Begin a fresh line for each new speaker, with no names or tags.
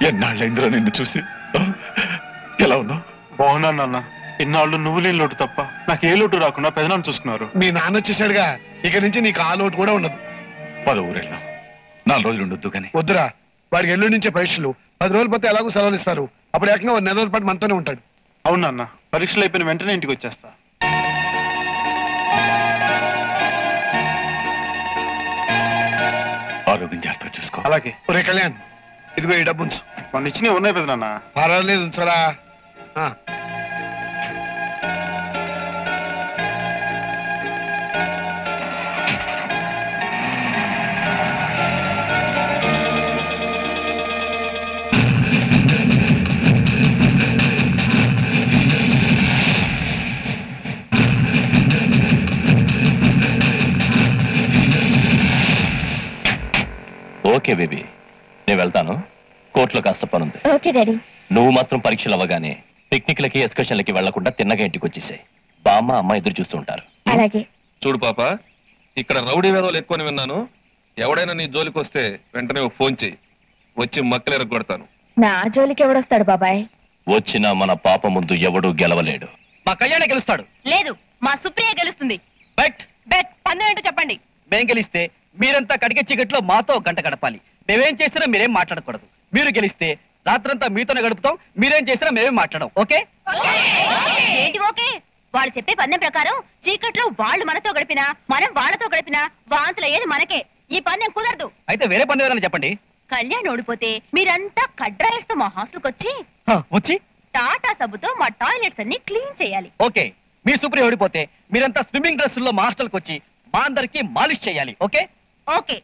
ఎన్నాళ్ళైందిరా నిన్ను చూసి. ఎలా ఉన్నావు?
బాగున్నాను నాన్న. ఇన్నాళ్ళు నువ్వు లేని లోటు తప్ప నాకు ఏ లోటు రాకుండా పెదనాన్ని చూసుకున్నారు.
మీ నాన్న వచ్చేసాడుగా, ఇక నుంచి నీకు ఆ లోటు కూడా ఉండదు.
10 ఊరెళ్దాం. 4 రోజులు ఉండొద్దు కానీ.
వద్దురా, వాడికి ఎల్లుండి నుంచే పరీక్షలు. 10 రోజులు పోతే ఎలాగో సెలవులు ఇస్తారు. అప్పుడు ఏకంగా 1 నెల రోజుల పాటు మనతోనే ఉంటాడు.
అవును నాన్న, పరీక్షలు అయిపోయిన వెంటనే ఇంటికి వచ్చేస్తా.
ఆరోగ్యం జాగ్రత్తగా చూసుకో.
అలాగే.
ఒరే కళ్యాణ్, ఇదిగో ఈ డబ్బు ఉంచు.
మన ఇచ్చినవి ఉన్నాయి పెదనాన్న.
పర్వాలేదు, ఉంచరా.
ఓకే బేబీ, నేను వెళ్తాను. కోర్టులో కాస్త పనుంది.
Okay daddy.
నువ్వు మాత్రం పరీక్షలు అవ్వగానే పిక్నిక్లకి ఎక్స్కర్షన్లకి వెళ్లకుండా తిన్నగా ఇంటికి వచ్చేసాయి. బామ్మ అమ్మ ఎదురు చూస్తూ ఉంటారు.
అలాగే.
చూడు పాప, ఇక్కడ రౌడీ వేదవులు ఎక్కువని విన్నాను. ఎవడైనా నీ జోలికి వస్తే వెంటనే ఫోన్ చెయ్యి, వచ్చి మక్కలు ఎరగొడతాను.
నా జోలికి ఎవడొస్తాడు బాబాయ్?
వచ్చినా మన పాప ముందు ఎవడూ గెలవలేడు.
మా కళ్యాణ గెలుస్తాడు.
లేదు, మా సుప్రియ గెలుస్తుంది.
బట్
బెట్ పందెం ఏంటో చెప్పండి.
మేం గెలిస్తే మీరంతా కడిగే చీకట్లో మాతో గంట గడపాలి. మేమేం చేసినా మీరేం మాట్లాడకూడదు. మీరు గెలిస్తే రాత్రంతా మీతోనే గడుపుతాం. మీరేం చేసినా మేమేం మాట్లాడం. ఓకే?
ఏంటి ఓకే? వాళ్ళు చెప్పే పందెం ప్రకారం చీకట్లో వాళ్ళు మనతో గడిపినా మనం వాళ్ళతో గడిపినా వాంతులు అయ్యేది మనకే. ఈ పందెం కుదరదు.
అయితే వేరే పందెం ఏదైనా చెప్పండి.
కళ్యాణ్ ఓడిపోతే మీరంతా కడ్రాయర్స్ తో మా హాస్టల్కి
వచ్చి
టాటా సబ్బుతో మా టాయిలెట్స్ అన్ని క్లీన్ చేయాలి.
ఓకే. మీ సుప్రియ ఓడిపోతే మీరంతా స్విమ్మింగ్ డ్రెస్సుల్లో మా హాస్టల్కి వచ్చి మా అందరికి మాలిష్ చేయాలి. ఓకే?
ఓకే.